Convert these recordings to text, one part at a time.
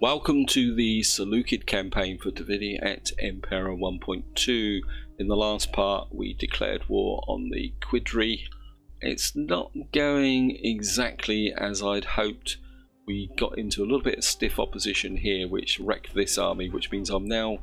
Welcome to the Seleucid campaign for divinity Et Impera 1.2. In the last part we declared war on the Quidri. It's not going exactly as I'd hoped. We got into a little bit of stiff opposition here which wrecked this army, which means I'm now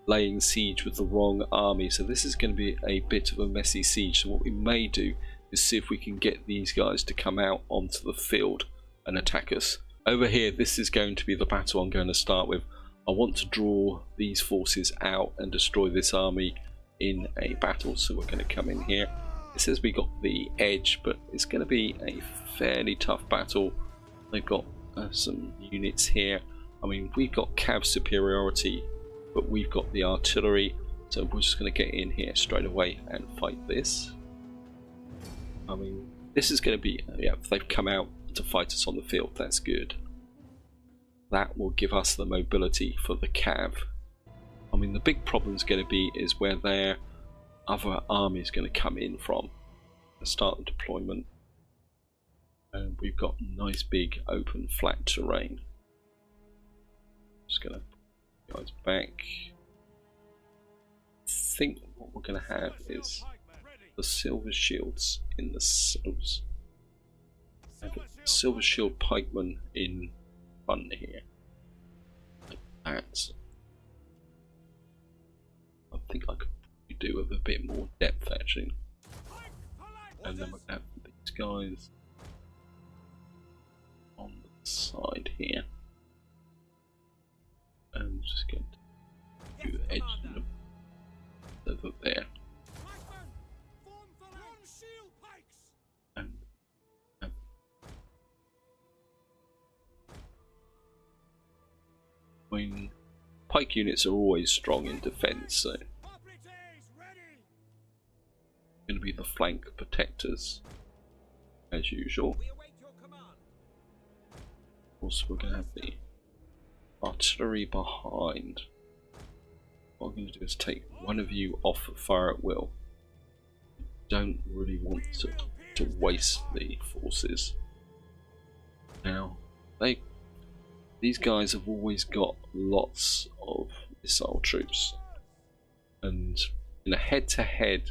laying siege with the wrong army. So this is going to be a bit of a messy siege. So what we may do is see if we can get these guys to come out onto the field and attack us. Over here, this is going to be the battle I'm going to start with. I want to draw these forces out and destroy this army in a battle. So we're going to come in here. It says we got the edge, but it's going to be a fairly tough battle. They've got some units here. I mean, we've got cav superiority, but we've got the artillery. So we're just going to get in here straight away and fight this. I mean, this is going to be, yeah, they've come out to fight us on the field. That's good. That will give us the mobility for the cav. I mean, the big problem is going to be is where their other army is going to come in from. Let's start the deployment, and we've got nice big open flat terrain. Just going to put guys back. I think what we're going to have is the silver shields in the cells. Have a silver shield pikeman in front here, like that. I think I could do with a bit more depth actually. And then we're going to have these guys on the side here, and just going to do the edge of them over there. I mean, pike units are always strong in defense, so going to be the flank protectors as usual. Also, we're going to have the artillery behind. What I'm going to do is take one of you off for fire at will. Don't really want to waste the forces. Now, these guys have always got lots of missile troops, and in a head-to-head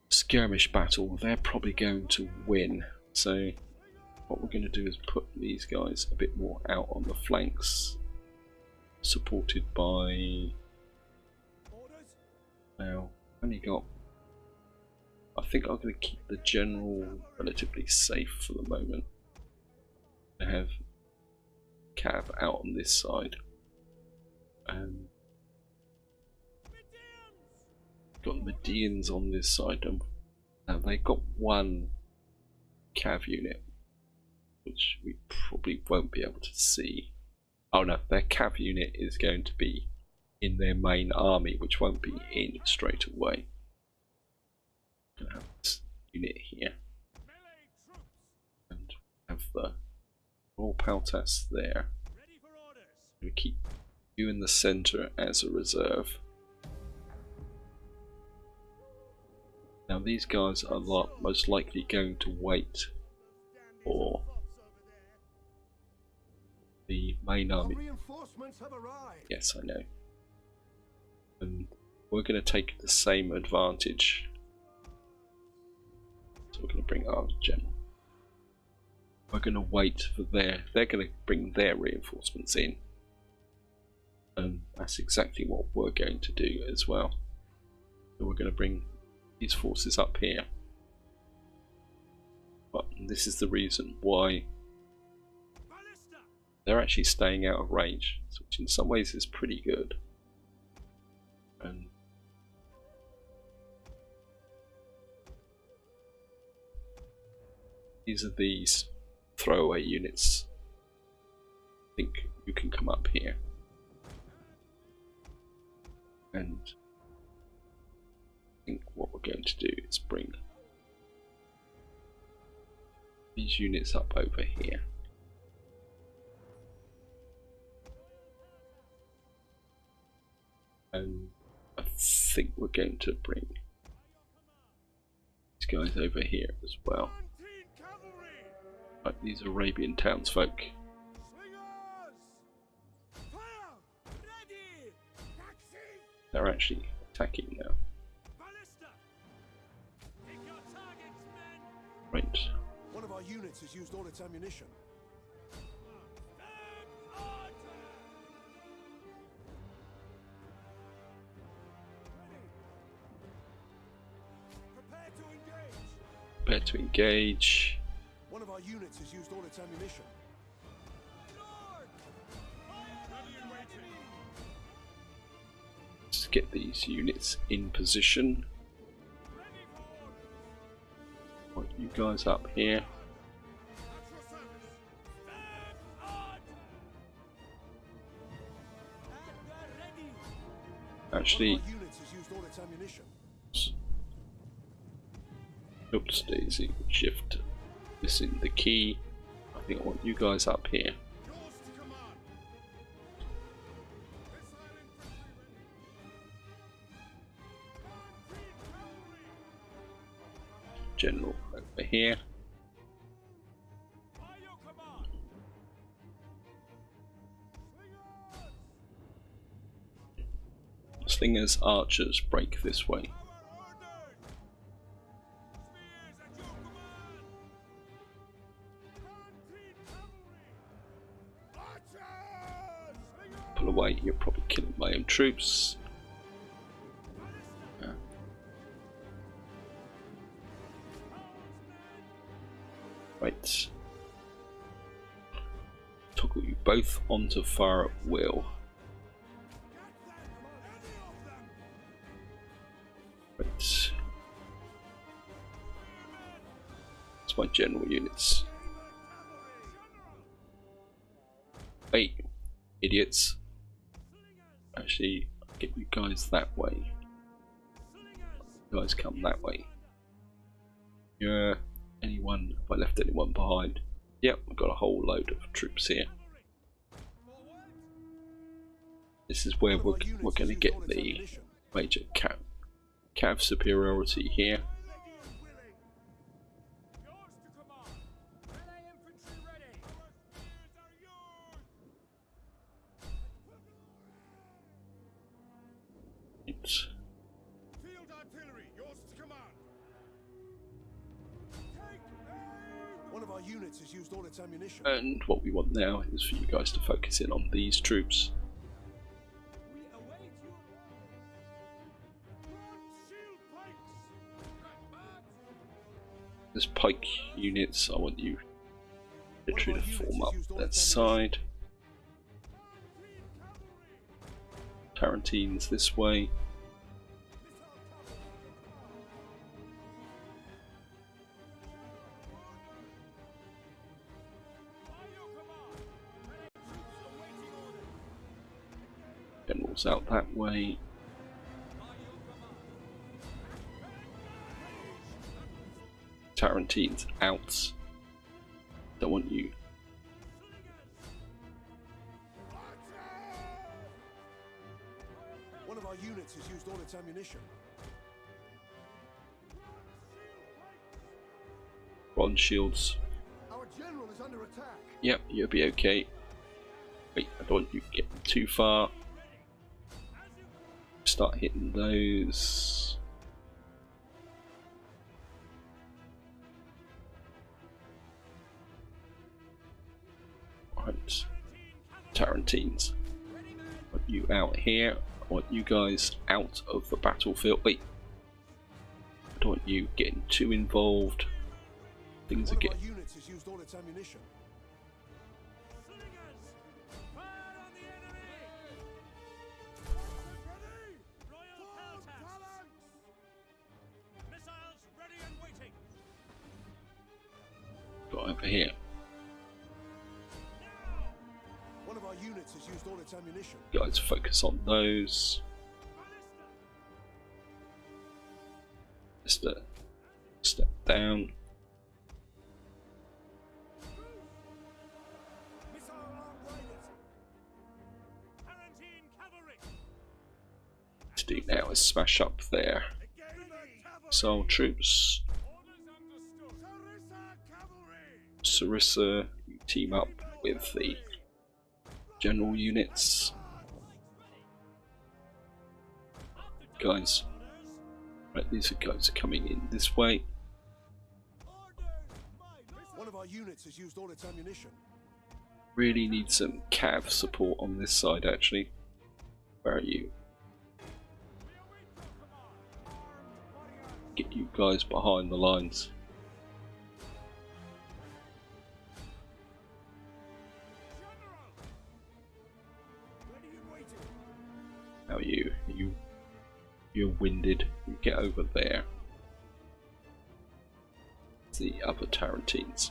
skirmish battle they're probably going to win. So what we're going to do is put these guys a bit more out on the flanks, supported by, now only got, I think I'm going to keep the general relatively safe for the moment. I have cav out on this side, and got Medians on this side, and they've got one cav unit which we probably won't be able to see. Oh no, their cav unit is going to be in their main army, which won't be in straight away. I'm gonna have this unit here and have the Royal Peltas there. We keep you in the center as a reserve. Now these guys are most likely going to wait for the main army. Yes, I know. And we're going to take the same advantage. So we're going to bring our general. We're going to wait for they're going to bring their reinforcements in, and that's exactly what we're going to do as well. So we're going to bring these forces up here, but this is the reason why they're actually staying out of range, which in some ways is pretty good. And these are these throwaway units. I think you can come up here, and I think what we're going to do is bring these units up over here, and I think we're going to bring these guys over here as well. Like these Arabian townsfolk. They're actually attacking now. Right. One of our units has used all its ammunition. Prepare to engage. One of our units has used all its ammunition. Let's get these units in position. Put you guys up here. Actually, oops, Daisy, shift, missing the key. I think I want you guys up here. General over here. Slingers, archers, break this way. Pull away, you're probably killing my own troops. Right. Toggle you both onto fire at will. Right. That's my general units. Hey, idiots. Actually, I'll get you guys that way. You guys come that way. Yeah. Anyone? Have I left anyone behind? Yep, I've got a whole load of troops here. This is where we're going to get the major cav superiority here. It's units has used all its ammunition. And what we want now is for you guys to focus in on these troops. There's pike units, I want you literally to form up that side. Tarantines this way. Generals out that way. Tarantines out. Don't want you. One of our units has used all its ammunition. Bronze shields. Our general is under attack. Yep, you'll be okay. Wait, I don't want you getting too far. Start hitting those. Right, Tarantines. I want you out here. I want you guys out of the battlefield. Wait, I don't want you getting too involved. Things are getting. Units has used all its ammunition. Got over here. One of our units has used all its ammunition. Guys, focus on those. Just a step down. To do now is smash up their missile troops. Sarissa, you team up with the general units. guys. Right, these guys are coming in this way. One of our units has used all its ammunition. Really need some cav support on this side actually. Where are you? Get you guys behind the lines. How are you? You're winded. You get over there. The other Tarantines.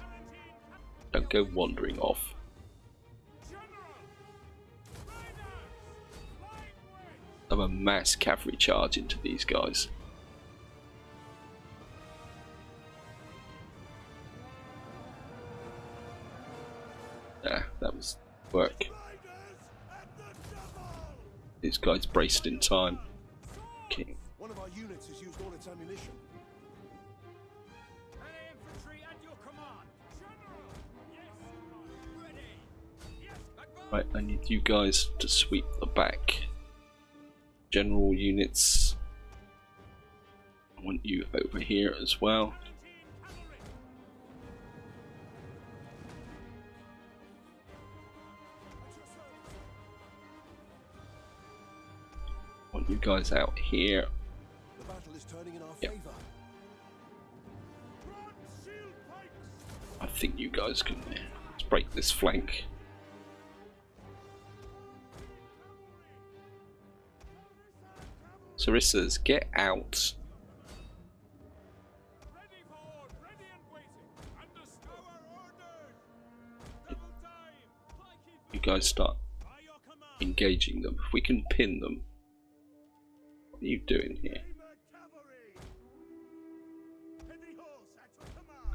Don't go wandering off. Have a mass cavalry charge into these guys. Ah, that was work. These guys braced in time. Okay. One of our units has used all its ammunition. Right, I need you guys to sweep the back. General units. I want you over here as well. I want you guys out here. The battle is turning in our Yep. favor. I think you guys can. Let's break this flank. Sarissas, get out. You guys start engaging them. If we can pin them. What are you doing here?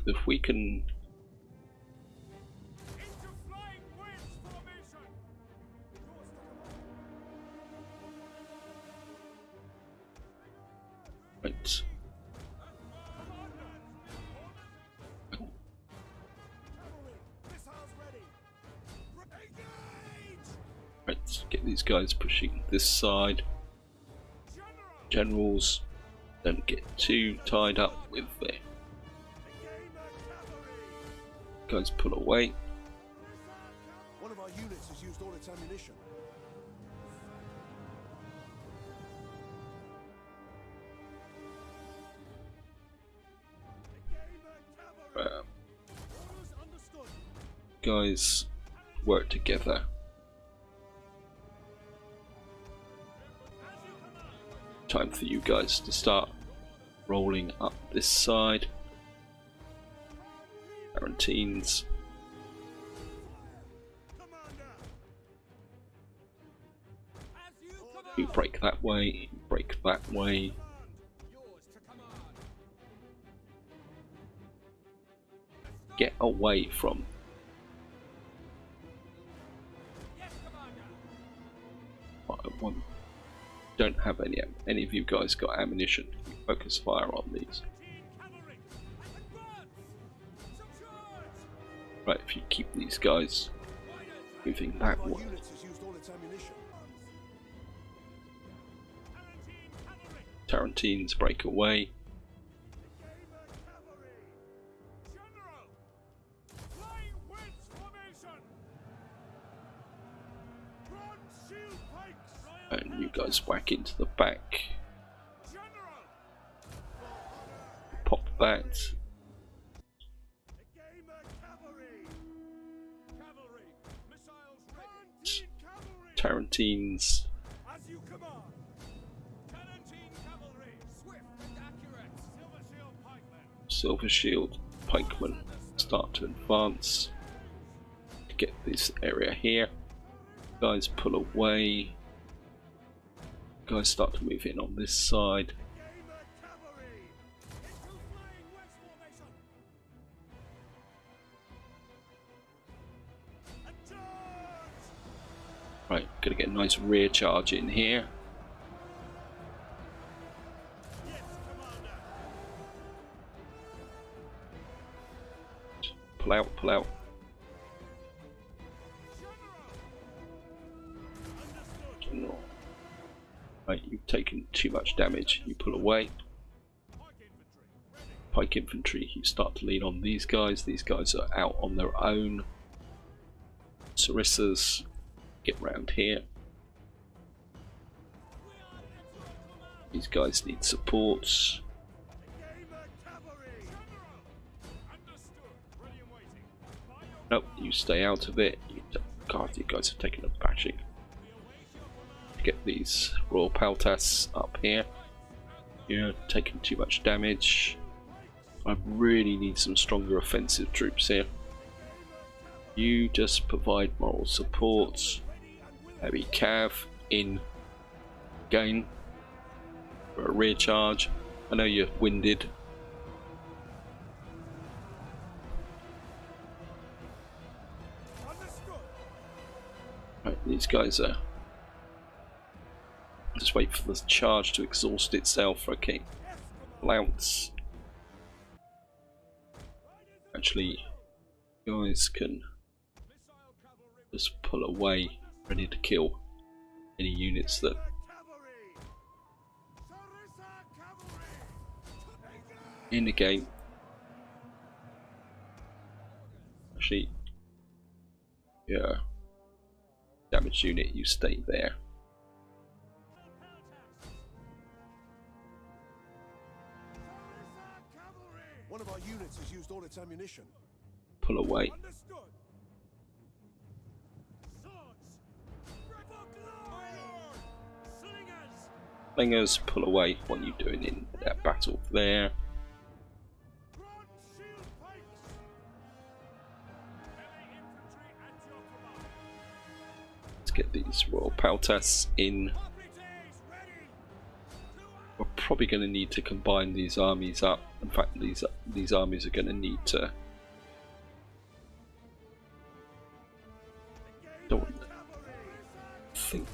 If we can... Right. Right, get these guys pushing this side. Generals, don't get too tied up with the guys. Pull away. One of our units has used all its ammunition. Guys, work together. Time for you guys to start rolling up this side. Tarantines. You break that way, you break that way. Get away from. Don't have any of you guys got ammunition. Focus fire on these. Right, if you keep these guys moving that way. Tarantines break away. And you guys whack into the back. Pop that. Tarantines. Silver Shield Pikemen start to advance to get this area here. Guys pull away. Guys start to move in on this side. Right, gonna get a nice rear charge in here. Pull out, pull out. No. Right, you've taken too much damage. You pull away. Pike infantry, you start to lean on these guys. These guys are out on their own. Sarissas, get round here. These guys need support. Nope, you stay out of it. God, you guys are taking a bashing. Get these Royal Paltas up here. You're taking too much damage. I really need some stronger offensive troops here. You just provide moral support. Heavy cav in again for a rear charge. I know you're winded. Right, these guys are just wait for the charge to exhaust itself. Okay, Lounce. Actually, you guys can just pull away, ready to kill any units that in the game. Actually, yeah, damaged unit, you stay there. One of our units has used all its ammunition. Pull away. Slingers, pull away. What are you doing in that battle there? Let's get these Royal Paltas in. We're probably going to need to combine these armies up. In fact, these armies are going to need to. Don't think.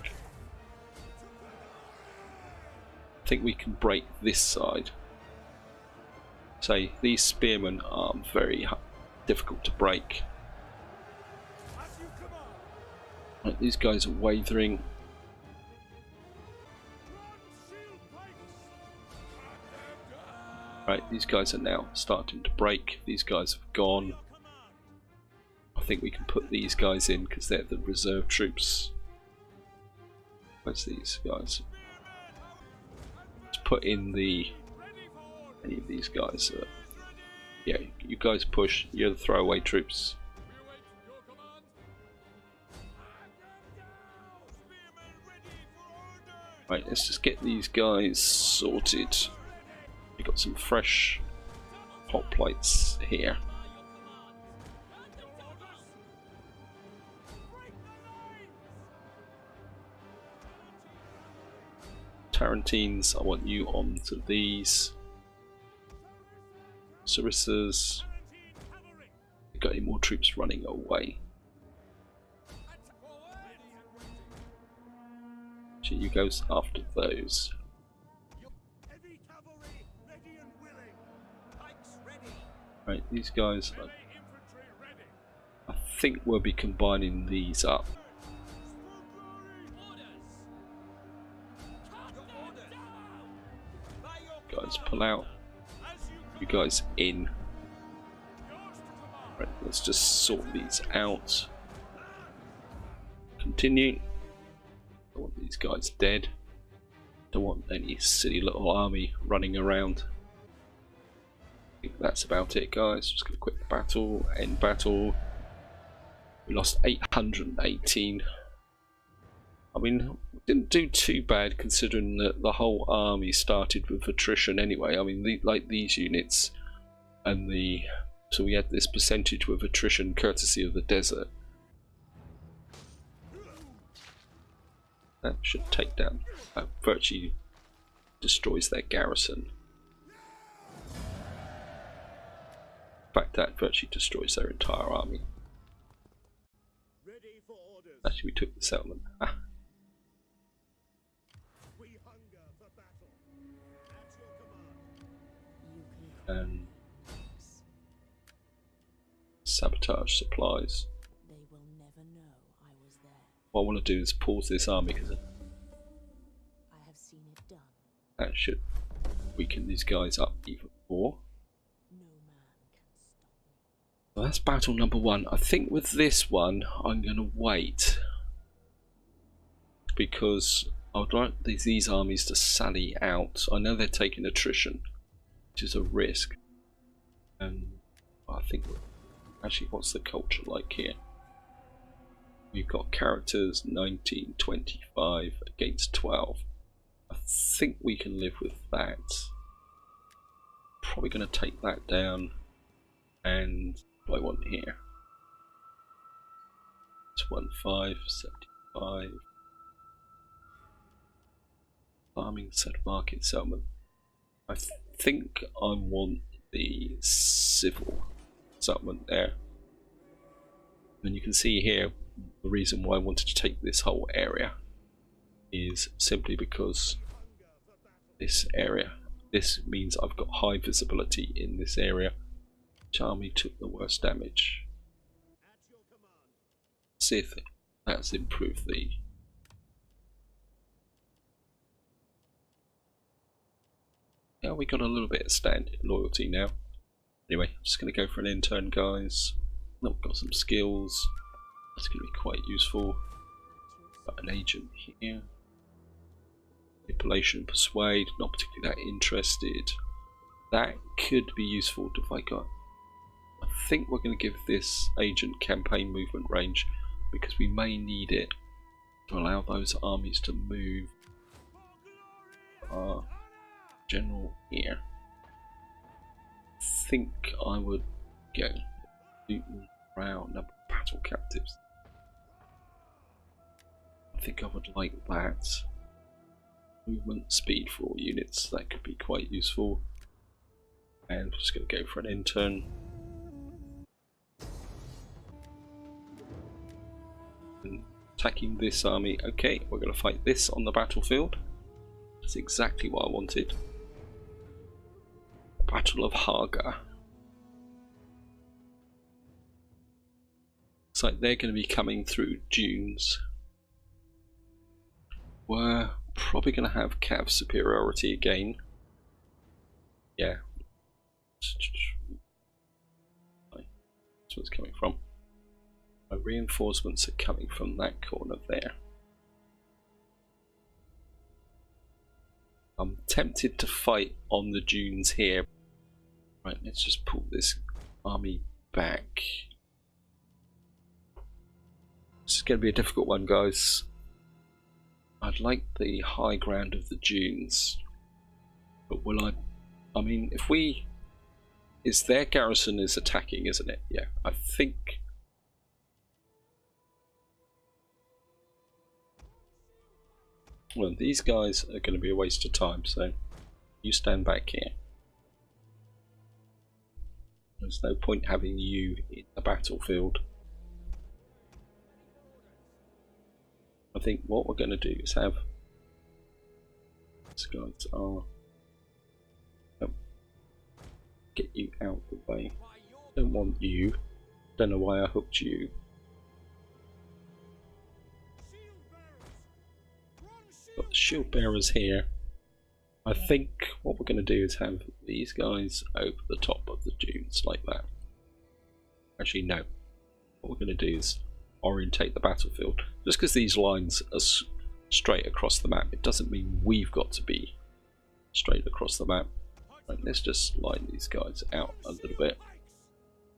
I think we can break this side. Say these spearmen are very difficult to break. Right, these guys are wavering. Right, these guys are now starting to break. These guys have gone. I think we can put these guys in because they're the reserve troops. Where's these guys? Let's put in any of these guys. Yeah, you guys push. You're the throwaway troops. Right, let's just get these guys sorted. We've got some fresh hot plates here. Tarantines, I want you on to these. Sarissas. Got any more troops running away? Actually, you go after those. Right, these guys, I think we'll be combining these up. Guys, pull out. You guys in. Right, let's just sort these out. Continue. Don't want these guys dead. Don't want any silly little army running around. I think that's about it, guys. Just gonna quit the battle, end battle. We lost 818. I mean, we didn't do too bad considering that the whole army started with attrition anyway. I mean, like these units, and so we had this percentage with attrition courtesy of the desert. That should take down, virtually destroys their garrison. In fact, that virtually destroys their entire army. Actually, we took the settlement. And sabotage supplies. What I want to do is pause this army because That should weaken these guys up even more. So that's battle number 1. I think with this one I'm going to wait, because I would like these armies to sally out. I know they're taking attrition, which is a risk. And I think, actually, what's the culture like here? We've got characters 19, 25 against 12. I think we can live with that. Probably going to take that down. And what do I want here? 15, 75. Farming, set market, settlement. I think I want the civil settlement there. And you can see here the reason why I wanted to take this whole area is simply because this area, this means I've got high visibility in this area. Which army took the worst damage? Sith. That's improved the yeah, we got a little bit of stand loyalty now. Anyway, I'm just going to go for an intern, guys. Oh, got some skills. That's going to be quite useful. Got an agent here. Manipulation, persuade. Not particularly that interested. That could be useful if I got. I think we're going to give this agent campaign movement range because we may need it to allow those armies to move. General here. I think I would go Newton round number of battle captives. I think I would like that. Movement speed for all units, that could be quite useful. And I'm just going to go for an intern. And attacking this army. Okay, we're going to fight this on the battlefield. That's exactly what I wanted. Battle of Hagar. Looks like they're going to be coming through dunes. We're probably going to have cav superiority again. Yeah. That's where it's coming from. My reinforcements are coming from that corner there. I'm tempted to fight on the dunes here. Right, let's just pull this army back. This is going to be a difficult one, guys. I'd like the high ground of the dunes, but will I mean, if we... It's their garrison is attacking, isn't it? Yeah, I think... Well, these guys are going to be a waste of time, so you stand back here. There's no point having you in the battlefield. I think what we're going to do is have these guys are get you out of the way. Don't want you. Don't know why I hooked you. Got the shield bearers here. I think what we're going to do is have these guys over the top of the dunes like that. Actually, no. What we're going to do is orientate the battlefield. Just because these lines are straight across the map, it doesn't mean we've got to be straight across the map. Right, let's just line these guys out a little bit.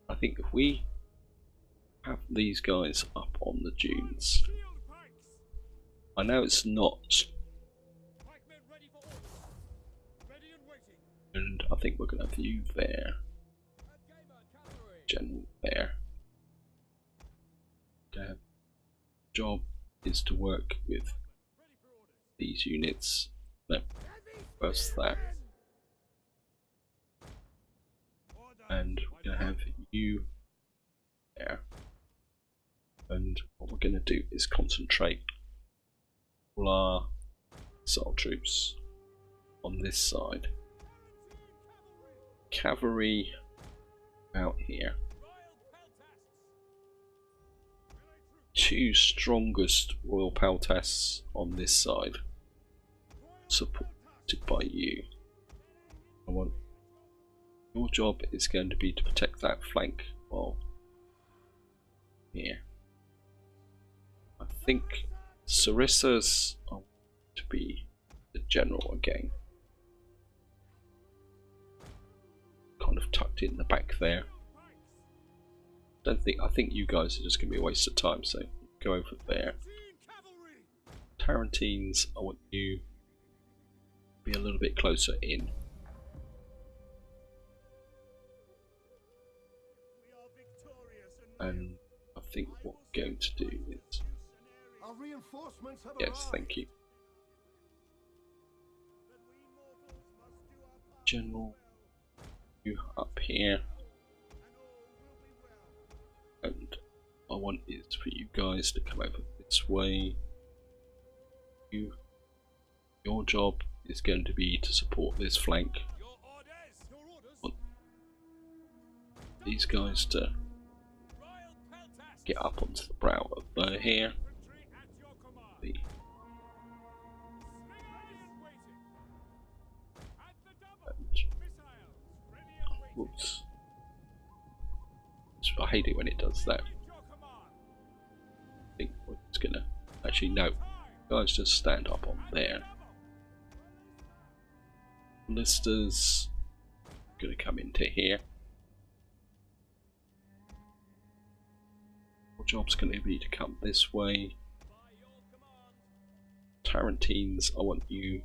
I think if we have these guys up on the dunes, I know it's not, and I think we're going to have you there, general there. Job is to work with these units. No, first that, and we're going to have you there. And what we're going to do is concentrate all our assault troops on this side. Cavalry out here. Two strongest royal peltasts on this side. Support supported by you. I want your job is going to be to protect that flank while here. I think Sarissa's to be the general again. Kind of tucked in the back there. I think you guys are just going to be a waste of time, so go over there. Tarantines, I want you to be a little bit closer in. And I think what we're going to do is... Yes, thank you. General, you up here. And I want is for you guys to come over this way. Your job is going to be to support this flank. I want these guys to get up onto the brow of here. Whoops. I hate it when it does that. I think we're just gonna actually no. Guys, just stand up on there. Listers gonna come into here. Your job's gonna be to come this way. Tarantines, I want you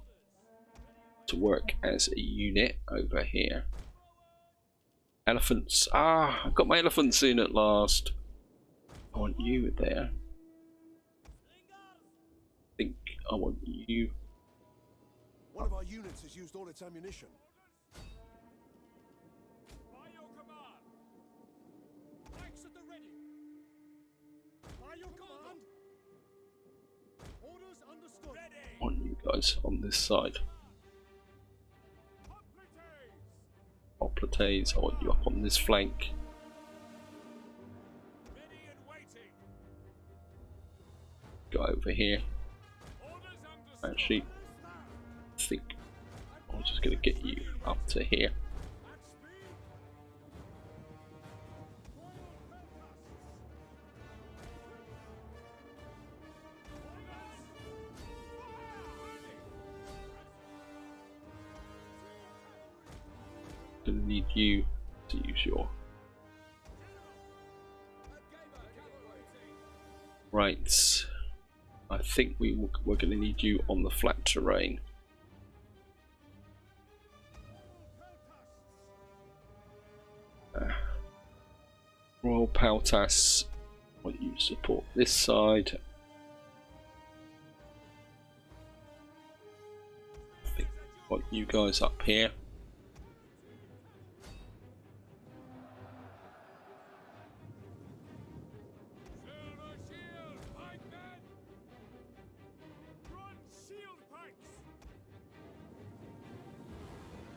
to work as a unit over here. Elephants, I've got my elephants in at last. I want you there. I think I want you. One of our units has used all its ammunition. By your command. Pikes at the ready. By your command. Orders understood. Ready. I want you guys on this side. Hoplites, I want you up on this flank. Ready and waiting. Go over here. Orders understood. Actually, I think I'm just going to get you up to here. At speed. Gonna need you to use your right. I think we're going to need you on the flat terrain. Royal Paltas, I want you to support this side. I think I want you guys up here.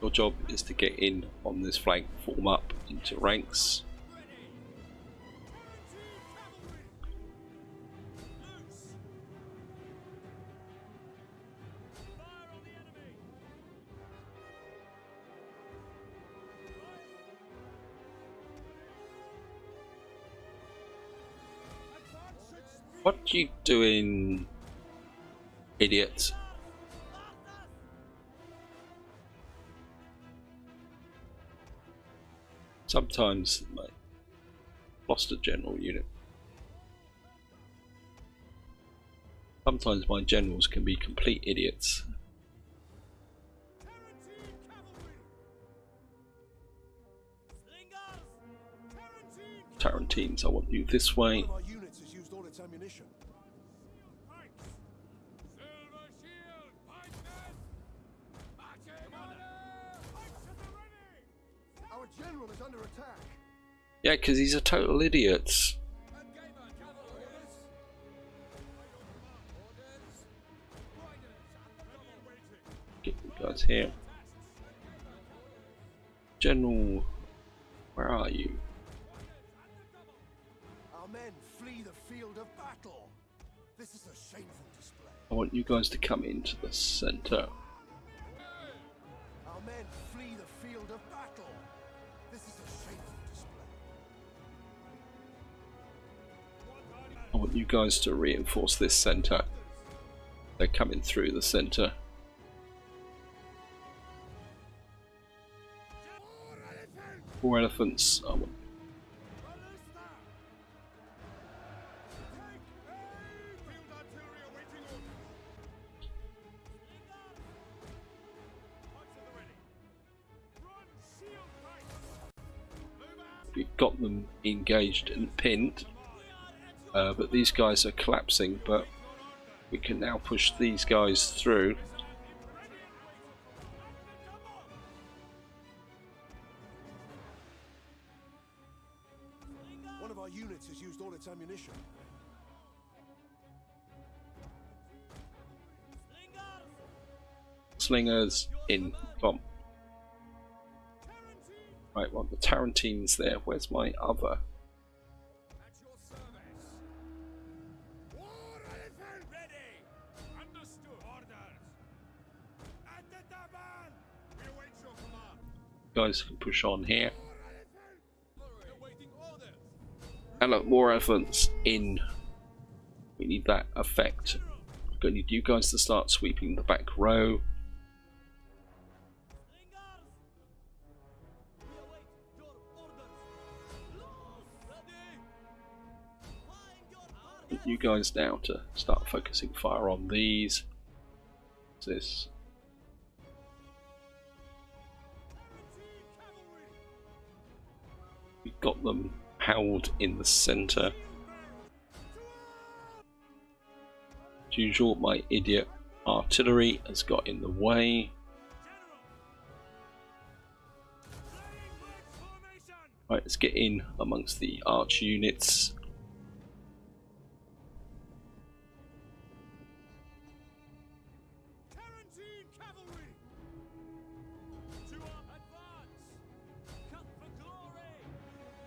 Your job is to get in on this flank, form up into ranks. What are you doing, idiot? Sometimes I lost a general unit. Sometimes my generals can be complete idiots. Tarantines, I want you this way. One of our units has used all its ammunition. Our general is under attack. Yeah, because he's a total idiot. Get you guys here. General, where are you? Our men flee the field of battle. This is a shameful display. I want you guys to come into the center. men flee the field of battle. This is a shameful display. I want you guys to reinforce this center. They're coming through the center. Four elephants. I want we've got them engaged and pinned, but these guys are collapsing, but we can now push these guys through. One of our units has used all its ammunition. Slingers in. Come. Right, well, the Tarantine's there. Where's my other? At your service. War elephant ready. Understood. Orders. At the double. We await your command. Guys can push on here. Awaiting orders. And look, more elephants in. We need that effect. I'm going to need you guys to start sweeping the back row. You guys now to start focusing fire on these. What's this? We got them held in the center. As usual, my idiot artillery has got in the way. Right, let's get in amongst the arch units.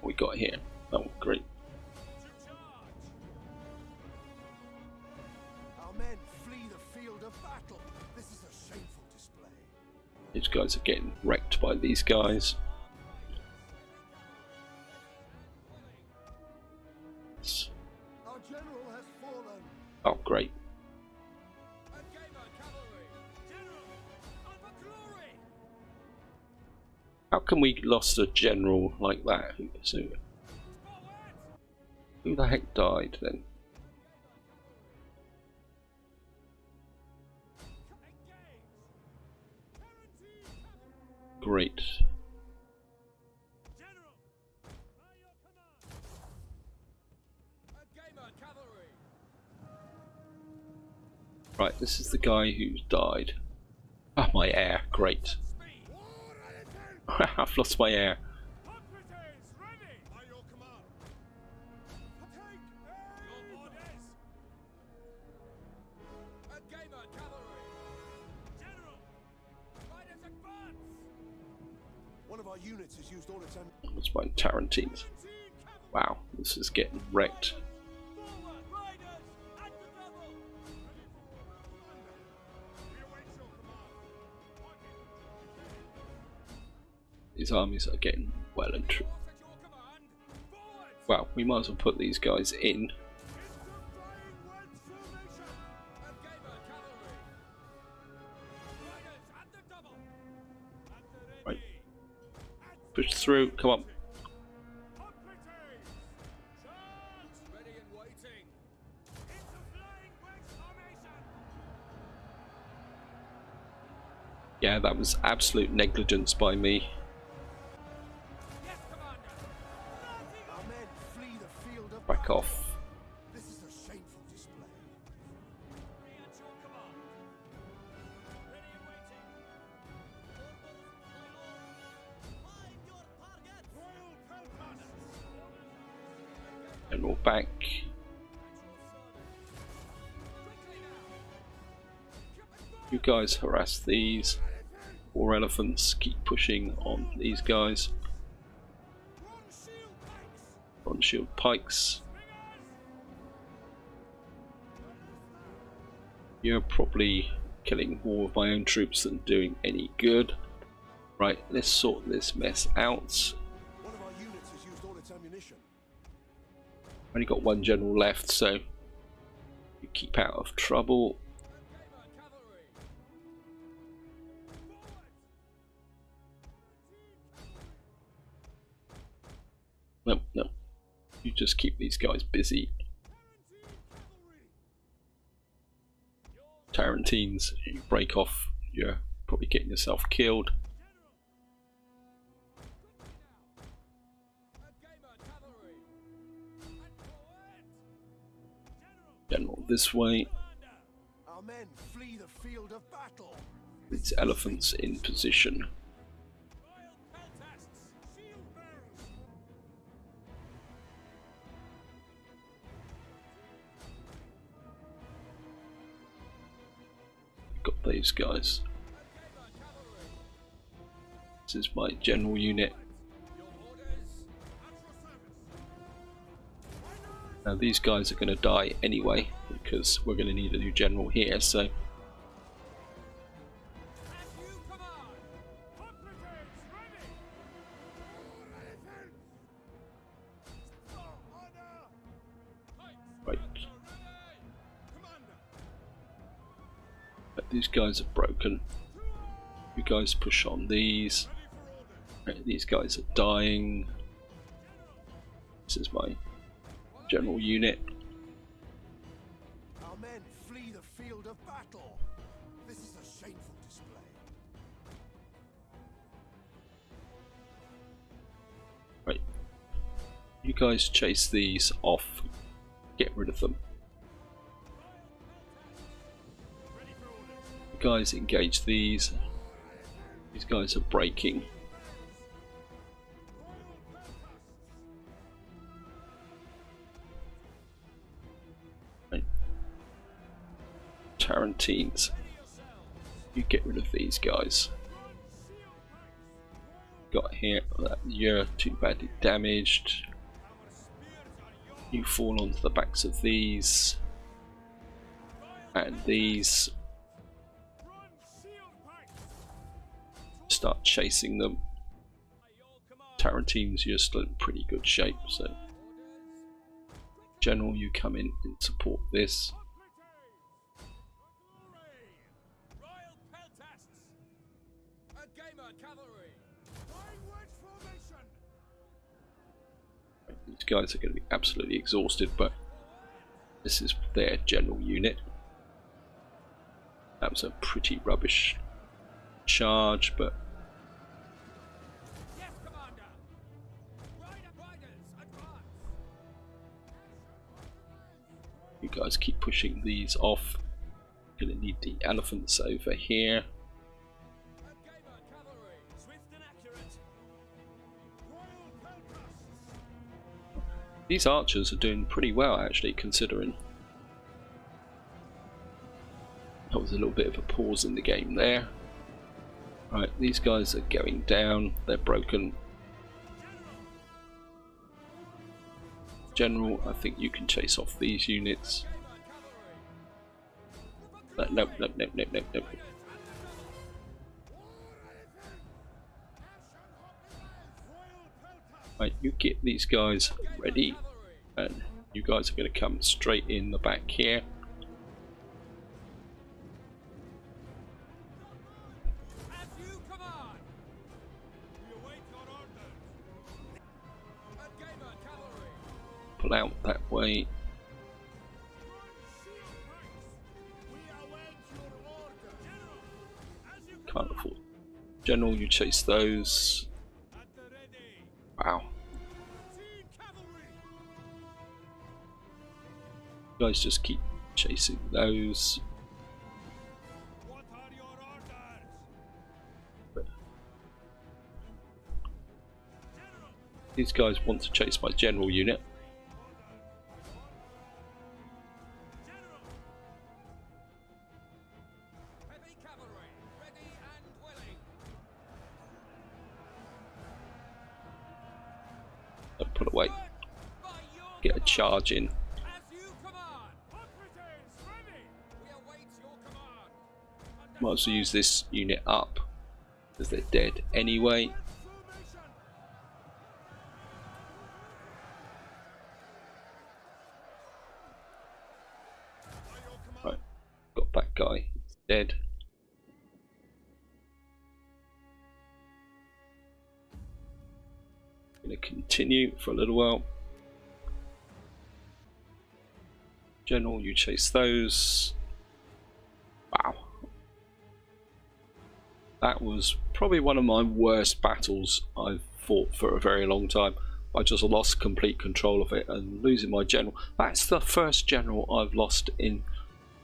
What we got here? Oh, great. Our men flee the field of battle. This is a shameful display. These guys are getting wrecked by these guys. Our general has fallen. Oh, great. How come we lost a general like that? Who the heck died then? Great. Right, this is the guy who's died. Ah, my heir. Great. I've lost my heir. One of our units has used all its ammunition. That's my Tarantines. Wow, this is getting wrecked. These armies are getting well and true. Well, we might as well put these guys in. Right. Push through, come on. Yeah, that was absolute negligence by me. Back off. This is a shameful display. And we're back. You guys harass these. 4 elephants, keep pushing on these guys. On shield pikes. You're probably killing more of my own troops than doing any good. Right, let's sort this mess out. One of our units has used all its ammunition. Only got one general left, so you keep out of trouble. No, no. You just keep these guys busy. Tarantines, you break off, you're probably getting yourself killed. General this way. Our men flee the field of battle. These elephants in position. Got these guys. This is my general unit. Now these guys are going to die anyway because we're going to need a new general here, so right. But these guys are broken. You guys push on these. Right, these guys are dying. This is my general unit. Our men flee the field of battle. This is a shameful display. Right. You guys chase these off. Get rid of them. You guys engage these. These guys are breaking. Right. Tarantines. You get rid of these guys. Got here that you're too badly damaged. You fall onto the backs of these and these. Start chasing them. Tarantines, you're still in pretty good shape, so general, you come in and support this. These guys are going to be absolutely exhausted, but this is their general unit. That was a pretty rubbish charge, but you guys keep pushing these off. Gonna need the elephants over here. These archers are doing pretty well actually, considering that was a little bit of a pause in the game there. Right, these guys are going down, they're broken. General, I think you can chase off these units. Nope. Right, you get these guys ready, and you guys are going to come straight in the back here. Pull out that way. Can't afford. General, you chase those. Wow. You guys just keep chasing those. These guys want to chase my general unit. Don't pull away. Get a charge in. Might as well use this unit up. because they're dead anyway. Right, got that guy. He's dead. Going to continue for a little while. General, you chase those. Wow. That was probably one of my worst battles I've fought for a very long time. I just lost complete control of it and losing my general. That's the first general I've lost in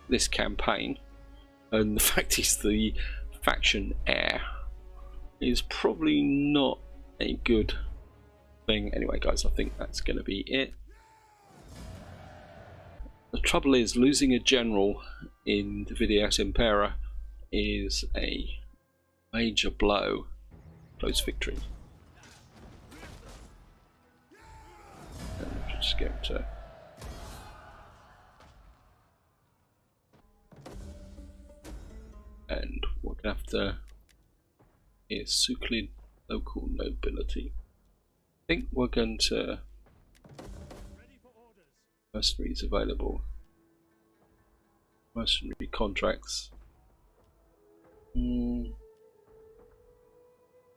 this campaign. And the fact he's the faction heir is probably not a good thing. Anyway guys, I think that's going to be it. The trouble is, losing a general in the video Et Impera is a major blow. Close victory. And we're just going to and we're going to have to is Seleucid local nobility. I think we're going to mercenaries available. Mercenary contracts.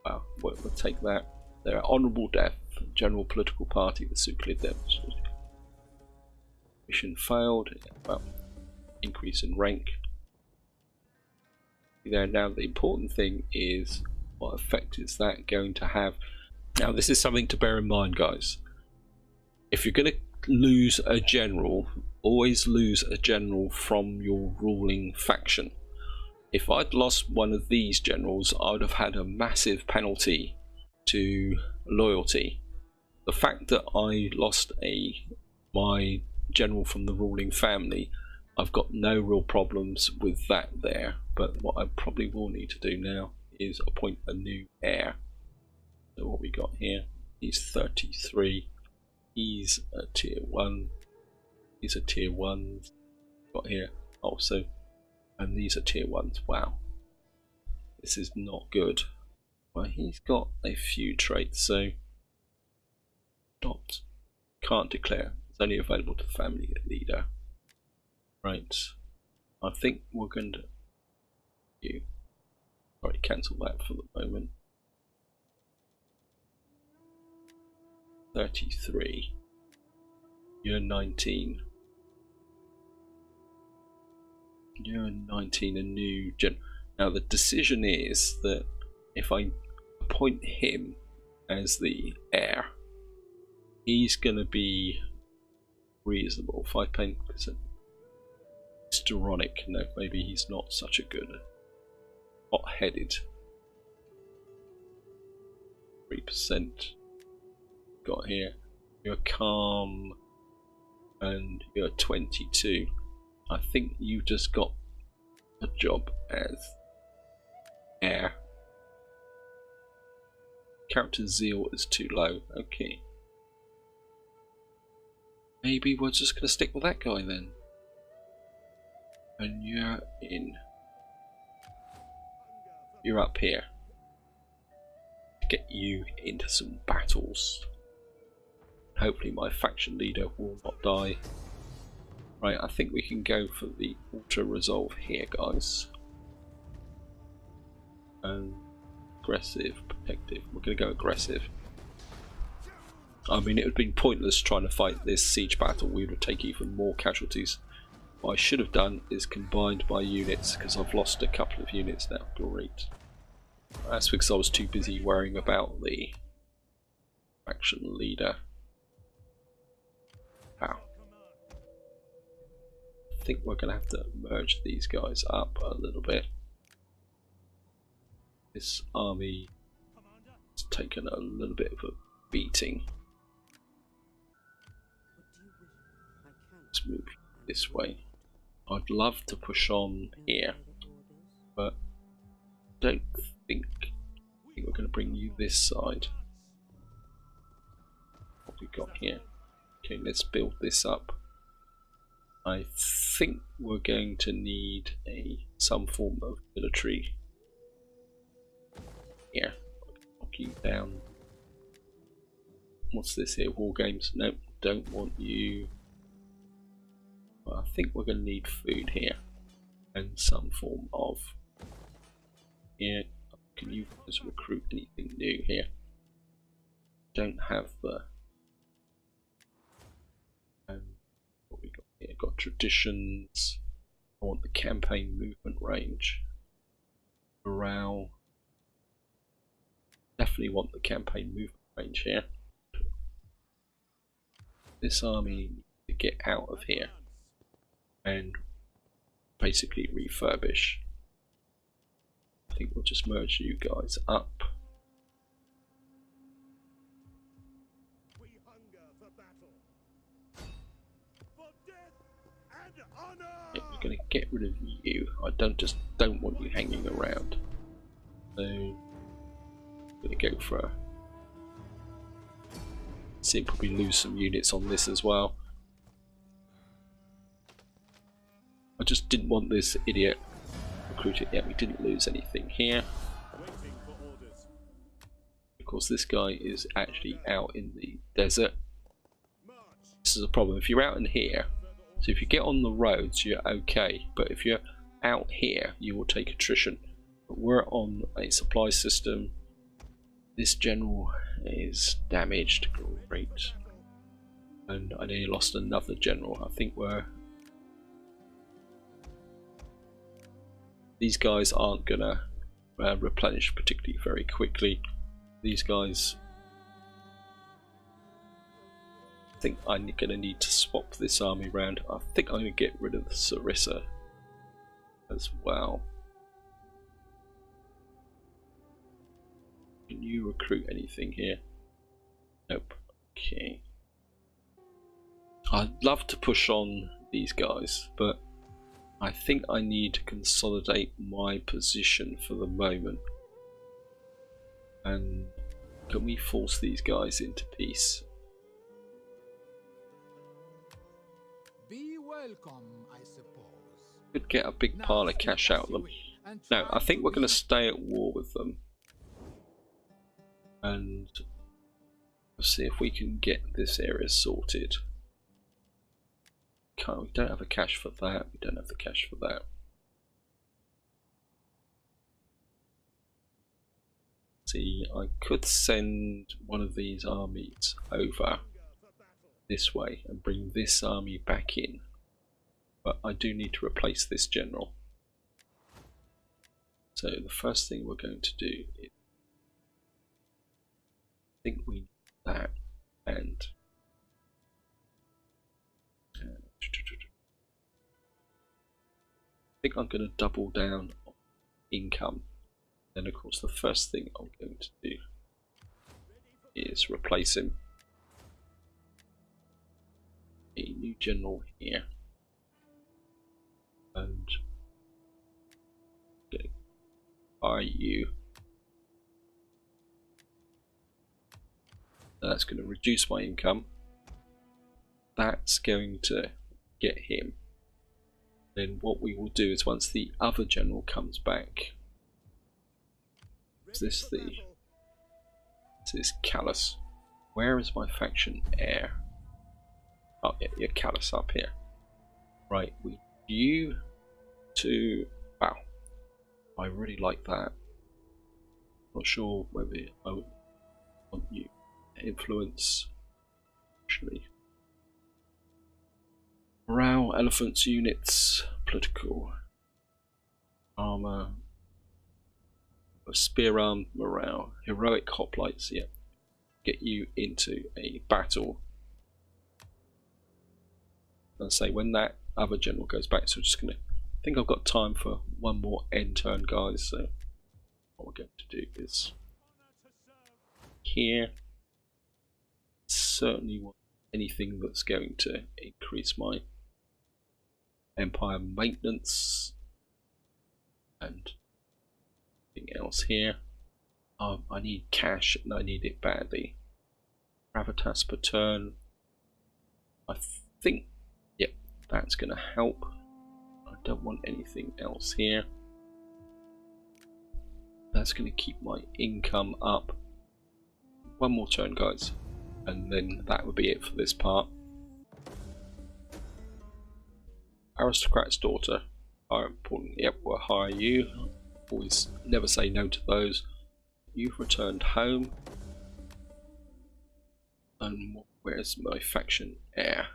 Wow, we'll take that. They're honourable death. General political party, the Seleucid Empire. Mission failed. Well, increase in rank. There now, the important thing is what effect is that going to have. Now, this is something to bear in mind, guys. If you're going to lose a general, always lose a general from your ruling faction. If I'd lost one of these generals, I would have had a massive penalty to loyalty. The fact that I lost my general from the ruling family, I've got no real problems with that there. But what I probably will need to do now is appoint a new heir. So what we got here, he's 33. He's a tier 1. These are tier 1s. Got here also, and these are tier 1s. Wow, this is not good. Well, he's got a few traits, so can't declare. It's only available to the family leader. Right, I think we're going to already cancel that for the moment. 33. You're 19. You're 19, a new gen. Now the decision is that if I appoint him as the heir, he's going to be reasonable. 5 pain. Histrionic. No, maybe he's not such a good. Hot-headed. 3%. Got here. You're calm, and you're 22. I think you just got a job as heir. Character zeal is too low. Okay. Maybe we're just going to stick with that guy then. And you're in. You're up here. Get you into some battles. Hopefully my faction leader will not die. Right, I think we can go for the auto resolve here, guys. And aggressive, protective. We're going to go aggressive. I mean, it would have been pointless trying to fight this siege battle. We would take even more casualties. What I should have done is combined my units, because I've lost a couple of units now. Great. That's because I was too busy worrying about the faction leader. Wow. I think we're going to have to merge these guys up a little bit. This army has taken a little bit of a beating. Let's move this way. I'd love to push on here, but I think we're going to bring you this side. What we got here? Okay, let's build this up. I think we're going to need some form of military here. Knock you down. What's this here? War games? Nope, don't want you. Well, I think we're going to need food here and some form of. Here, can you guys recruit anything new here? Don't have the. What we got here? Got traditions. I want the campaign movement range. Morale. Definitely want the campaign movement range here. This army needs to get out of here and basically refurbish. I think we'll just merge you guys up. We hunger for battle. For death and honor. Yeah, we're going to get rid of you. I don't want you hanging around. So I'm going to go for a. See, probably lose some units on this as well. I just didn't want this idiot recruited. Yeah, we didn't lose anything here. Waiting for orders. Of course, this guy is actually out in the desert. March. This is a problem. If you're out in here, so if you get on the roads, you're okay. But if you're out here, you will take attrition. But we're on a supply system. This general is damaged. Great. And I nearly lost another general. I think we're. These guys aren't gonna replenish particularly very quickly. These guys. I think I'm gonna need to swap this army around. I think I'm gonna get rid of the Sarissa as well. Can you recruit anything here? Nope. Okay. I'd love to push on these guys, but I think I need to consolidate my position for the moment. And can we force these guys into peace? Be welcome, I suppose. Could get a big pile of cash out of them. No, I think we're going to stay at war with them. And we'll see if we can get this area sorted. We don't have a cash for that. We don't have the cash for that. See, I could send one of these armies over this way and bring this army back in. But I do need to replace this general. So the first thing we're going to do is I think we need that and I think I'm going to double down on income. Then of course the first thing I'm going to do is replace him. A new general here. And hire you. That's going to reduce my income. That's going to get him. Then what we will do is once the other general comes back, is this is Callus. Where is my faction heir? Oh yeah, you're Callus up here. Right, we you to wow. I really like that. Not sure whether I would want you influence actually. Morale, elephants, units, political, armor, spear arm, morale, heroic hoplites. Yeah, get you into a battle. And say when that other general goes back, so we're just gonna. I think I've got time for one more end turn, guys. So what we're going to do is here. Certainly want anything that's going to increase my empire maintenance and anything else here. I need cash and I need it badly. Gravitas per turn. I think, yep, that's going to help. I don't want anything else here. That's going to keep my income up. One more turn, guys, and then that would be it for this part. Aristocrat's daughter are important. Yep, we'll hire you. Always never say no to those. You've returned home. And where's my faction heir?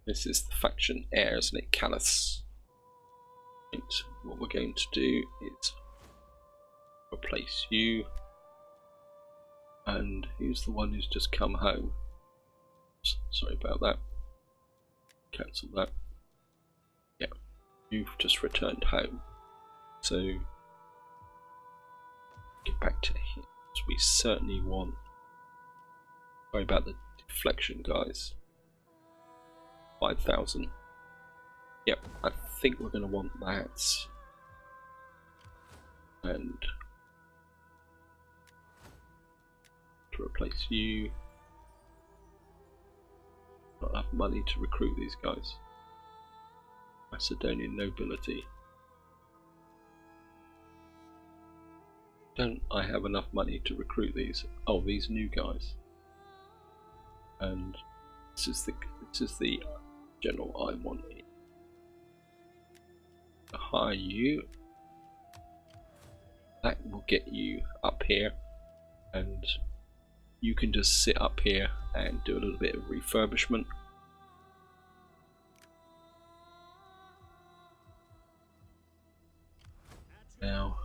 This is the faction heir, isn't it? Callus. Right, what we're going to do is replace you. And who's the one who's just come home? Sorry about that. Cancel that. Yeah, you've just returned home. So get back to here. So we certainly want. Sorry about the deflection, guys. 5,000. Yep, I think we're going to want that. And to replace you. Not enough money to recruit these guys. Macedonian nobility. Don't I have enough money to recruit these? Oh, these new guys. And this is the general I want. Hire you. That will get you up here, and you can just sit up here and do a little bit of refurbishment. Now,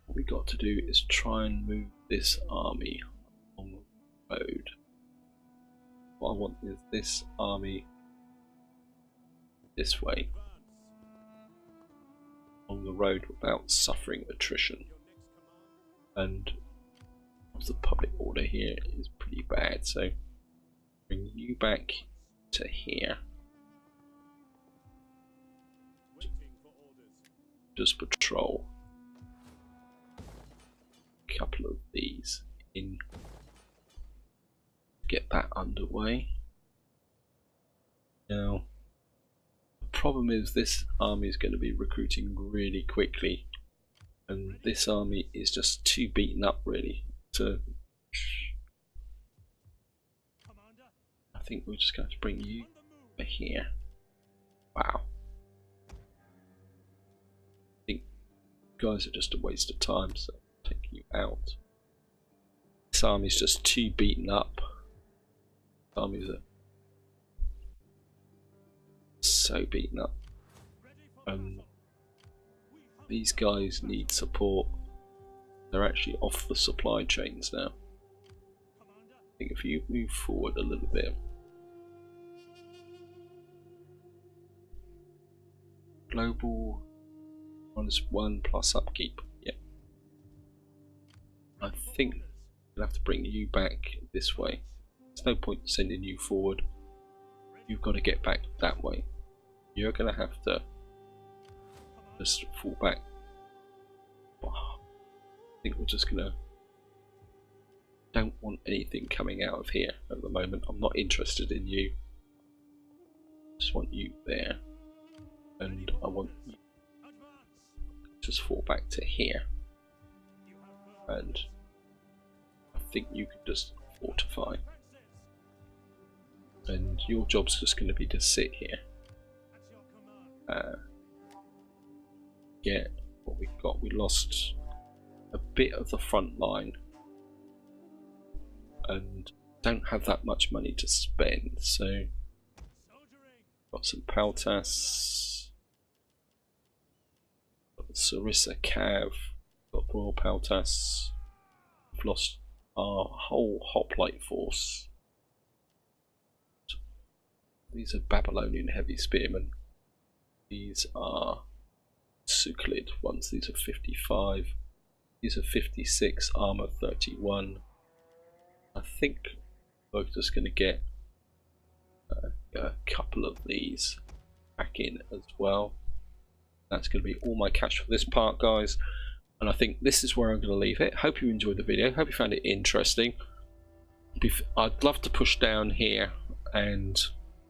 what we got to do is try and move this army along the road. What I want is this army this way along the road without suffering attrition. And the public order here is pretty bad, so bring you back to here. Just patrol a couple of these in, get that underway. Now the problem is this army is going to be recruiting really quickly, and this army is just too beaten up really to. I think we're just going to bring you over here. Wow. I think you guys are just a waste of time, so I'm taking you out. This army's just too beaten up. Armies are so beaten up. These guys need support. They're actually off the supply chains now. I think if you move forward a little bit. Global -1 plus upkeep. Yeah. I think we'll have to bring you back this way. There's no point sending you forward. You've got to get back that way. You're going to have to just fall back. I think we're just going to. Don't want anything coming out of here at the moment. I'm not interested in you. Just want you there. And I want you to just fall back to here. And I think you can just fortify. And your job's just going to be to sit here. Yeah, what we've got, we lost a bit of the front line and don't have that much money to spend, so got some Paltas, got Sarissa Cav, got Royal Paltas. We've lost our whole hoplite force. These are Babylonian heavy spearmen. These are Suclid ones. These are 55. These are 56. Armor 31. I think we're just going to get a couple of these back in as well. That's going to be all my cash for this part, guys. And I think this is where I'm going to leave it. Hope you enjoyed the video. Hope you found it interesting. I'd love to push down here and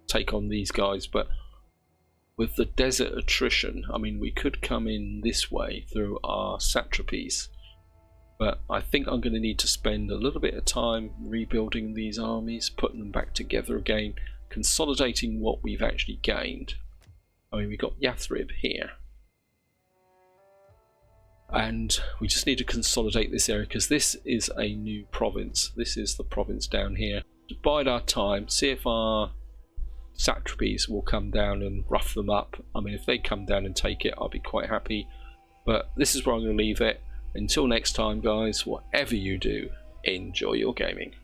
take on these guys, but with the desert attrition, I mean, we could come in this way through our satrapies, but I think I'm going to need to spend a little bit of time rebuilding these armies, putting them back together again, consolidating what we've actually gained. I mean, we've got Yathrib here, and we just need to consolidate this area because this is a new province. This is the province down here. To bide our time, see if our satrapies will come down and rough them up. I mean, if they come down and take it, I'll be quite happy. But this is where I'm going to leave it. Until next time, guys, whatever you do, enjoy your gaming.